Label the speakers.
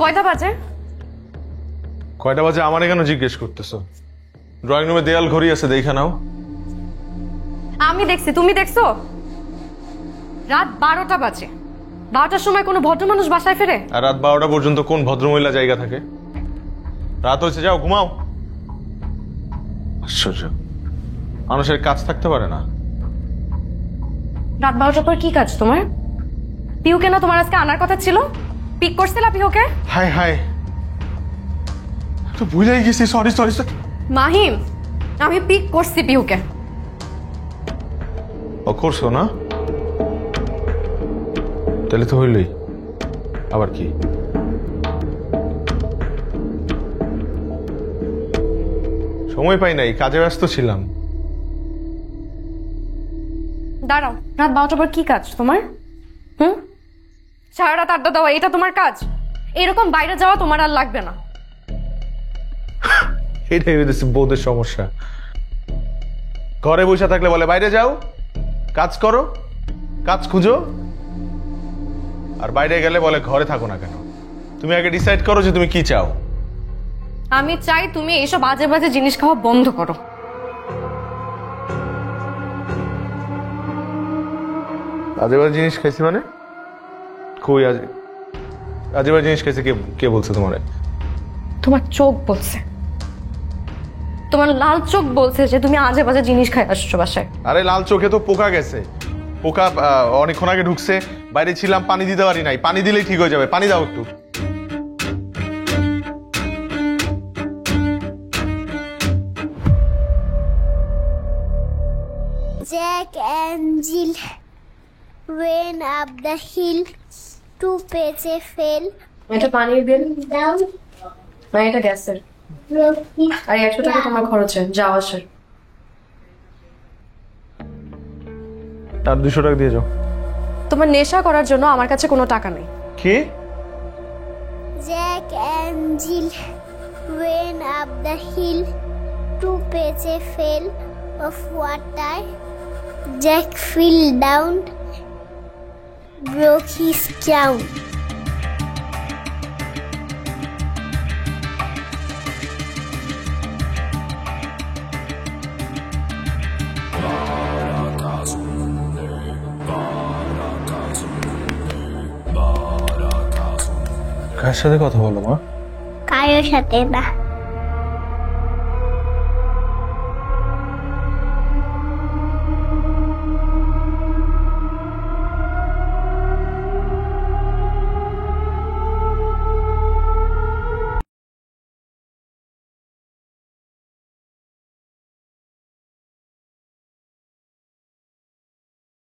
Speaker 1: কয়টা বাজে?
Speaker 2: কয়টা বাজে আমারে কেন জিজ্ঞেস করতেছো? ড্রয়িং রুমে দেয়াল ঘড়ি আছে, দেখে নাও।
Speaker 1: আমি দেখছি, তুমি দেখছো? রাত 12টা বাজে। 12টার সময় কোনো ভদ্র মানুষ বাসায় ফেরে?
Speaker 2: আর রাত 12টা পর্যন্ত কোন ভদ্রমহিলা জায়গা থাকে? রাত হয়েছে, যাও ঘুমাও। আশ্চর্য, মানুষের কাজ থাকতে পারে না।
Speaker 1: রাত 12টার পর কি কাজ তোমার? পিহুকে না তোমার আজকে আনার কথা ছিল? পিক করছিলা পিহুকে?
Speaker 2: হাই হাই, তো ভুলেই গেছি। Sorry sorry.
Speaker 1: মাহিম, আমি পিক করছি পিহুকে।
Speaker 2: ও করছো না? তাহলে তো হইলই। আবার কি? সময় পাই নাই, কাজে ব্যস্ত ছিলাম।
Speaker 1: দাঁড়াও, রাত 12টার পর কি কাজ তোমার? সারা রাত আড্ডা দেওয়া এটা তোমার কাজ? এরকম বাইরে যাওয়া তোমার আর লাগবে না।
Speaker 2: এটাই হইতেছে বউদের সমস্যা। ঘরে বসে থাকলে বলে বাইরে যাও, কাজ করো, কাজ খুঁজো। আর বাইরে গেলে বলে ঘরে থাকো না কেন? তুমি আগে ডিসাইড করো যে তুমি কি চাও।
Speaker 1: আমি চাই তুমি এইসব বাজে বাজে জিনিস খাওয়া বন্ধ করো।
Speaker 2: আজে বাজে জিনিস খাইছি মানে? কই আজে বাজে জিনিস খাইছে? কে বলছে তোমারে?
Speaker 1: তোমার চোখ বলছে, তোমার লাল চোখ বলছে যে তুমি আজে বাজে জিনিস খাই আসছো বাসায়।
Speaker 2: আরে লাল চোখে তো পোকা গেছে। পোকা অনেকক্ষণ আগে ঢুকছে, বাইরে ছিলাম, পানি দিতে পারি নাই। পানি দিলেই ঠিক হয়ে যাবে, পানি দাও একটু।
Speaker 3: Jack and Jill went up the hill to fetch a fell.
Speaker 1: এটা পানির বিল,
Speaker 3: Down
Speaker 1: না এটা গ্যাসের।
Speaker 3: Rocky
Speaker 1: আর 100 টাকা তোমার খরচে যাওয়া আসার।
Speaker 2: আর 200 টাকা দিয়ে যাও।
Speaker 1: তোমার নেশা করার জন্য আমার কাছে কোনো টাকা নেই।
Speaker 2: কি?
Speaker 3: Jack and Jill went up the hill to fetch a pail of water. Jack fell down, broke his crown.
Speaker 2: কার সাথে কথা বলো মা?
Speaker 3: কারোর সাথে না।